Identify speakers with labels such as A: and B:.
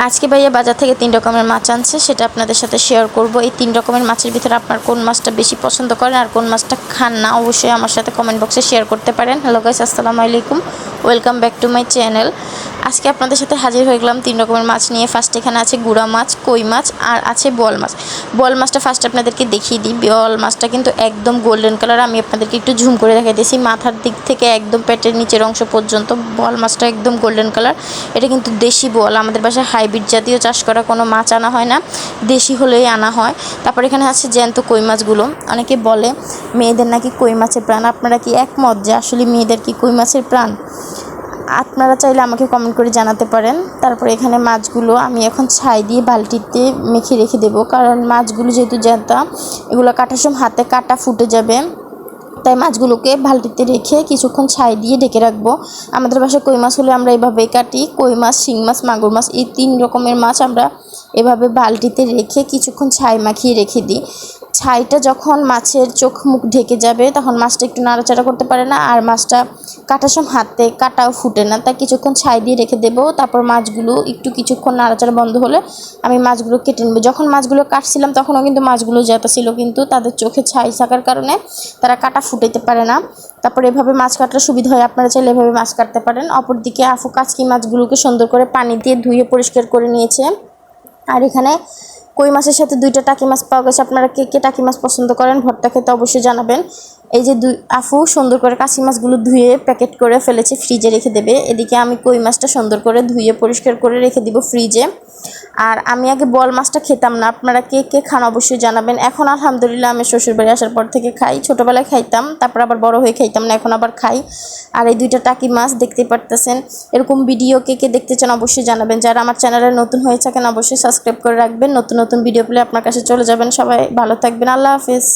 A: আজকে ভাইয়া বাজার থেকে 3 রকমের মাছ আনছে, সেটা আপনাদের সাথে শেয়ার করব। এই 3 রকমের মাছের ভিতরে আপনার কোন মাছটা বেশি পছন্দ করেন আর কোন মাছটা খান না, অবশ্যই আমার সাথে কমেন্ট বক্সে শেয়ার করতে পারেন। হ্যালো গাইস, আসসালামু আলাইকুম, welcome back to my channel. আজকে আপনাদের সাথে হাজির হয়ে গেলাম 3 রকমের মাছ নিয়ে। ফার্স্ট এখানে আছে গুড়া মাছ, কই মাছ আর আছে বোয়াল মাছ। বোয়াল মাছটা ফার্স্ট আপনাদেরকে দেখিয়ে দিই। বোয়াল মাছটা কিন্তু একদম গোল্ডেন কালার। আমি আপনাদেরকে একটু ঝুম করে দেখাইতেছি, মাথার দিক থেকে একদম পেটের নিচের অংশ পর্যন্ত বোয়াল মাছটা একদম গোল্ডেন কালার। এটা কিন্তু দেশি বোয়াল, আমাদের বাসায় হাইব্রিড জাতীয় চাষ করা কোনো মাছ আনা হয় না, দেশি হলেই আনা হয়। তারপর এখানে আছে জ্যান্ত কই মাছগুলো। অনেকে বলে মেয়েদের নাকি কই মাছের প্রাণ, আপনারা কি একমত যে আসলে মেয়েদের কি কই মাছের প্রাণ? আপনারা চাইলে আমাকে কমেন্ট করে জানাতে পারেন। তারপরে এখানে মাছগুলো আমি এখন ছাই দিয়ে বালতিতে মেখে রেখে দেবো, কারণ মাছগুলো যেহেতু জ্যান্ত, এগুলো কাটার সময় হাতে কাটা ফুটে যাবে, তাই মাছগুলোকে বালতিতে রেখে কিছুক্ষণ ছাই দিয়ে ঢেকে রাখবো। আমাদের বাসায় কই মাছ হলে আমরা এভাবেই কাটি। কই মাছ, শিং মাছ, মাগুর মাছ, এই 3 রকমের মাছ আমরা এভাবে বালতিতে রেখে কিছুক্ষণ ছাই মাখিয়ে রেখে দিই। ছাইটা যখন মাছের চোখ মুখ ঢেকে যাবে তখন মাছটা একটু নাড়াচাড়া করতে পারে না, আর মাছটা কাটার সময় হাতে কাটাও ফুটে না, তাই কিছুক্ষণ ছাই দিয়ে রেখে দেবো। তারপর মাছগুলো কিছুক্ষণ নাড়াচাড়া বন্ধ হলে আমি মাছগুলো কেটে নেবো। যখন মাছগুলো কাটছিলাম তখনও কিন্তু মাছগুলো জ্যান্ত ছিল, কিন্তু তাদের চোখে ছাই থাকার কারণে তারা কাটা ফুটাইতে পারে না। তারপর এভাবে মাছ কাটার সুবিধা হয়, আপনারা চাইলে এভাবে মাছ কাটতে পারেন। অপরদিকে আফু কাচকি মাছগুলোকে সুন্দর করে পানি দিয়ে ধুয়ে পরিষ্কার করে নিয়েছে। আর এখানে কই মাছের সাথে 2টা টাকি মাছ পাওয়া গেছে। আপনারা কে কে টাকি মাছ পছন্দ করেন ভর্তা খেতে অবশ্যই জানাবেন। এই যে আফু সুন্দর করে কাশি মাছগুলো ধুয়ে প্যাকেট করে ফেলেছে, ফ্রিজে রেখে দেবে। এদিকে আমি কই মাছটা সুন্দর করে ধুয়ে পরিষ্কার করে রেখে দিব ফ্রিজে। আর আমি আগে বোয়াল মাছটা খেতাম না, আপনারা কে কে খান অবশ্যই জানাবেন। এখন আলহামদুলিল্লাহ আমি শ্বশুরবাড়ি আসার পর থেকে খাই। ছোটোবেলায় খাইতাম, তারপর আবার বড় হয়ে খাইতাম না, এখন আবার খাই। আর এই 2টা টাকি মাছ দেখতে পারতেছেন। এরকম ভিডিও কে কে দেখতে চান অবশ্যই জানাবেন। যারা আমার চ্যানেলে নতুন হয়ে থাকেন অবশ্যই সাবস্ক্রাইব করে রাখবেন, নতুন নতুন ভিডিও পেলে আপনার কাছে চলে যাবেন। সবাই ভালো থাকবেন, আল্লাহ হাফেজ।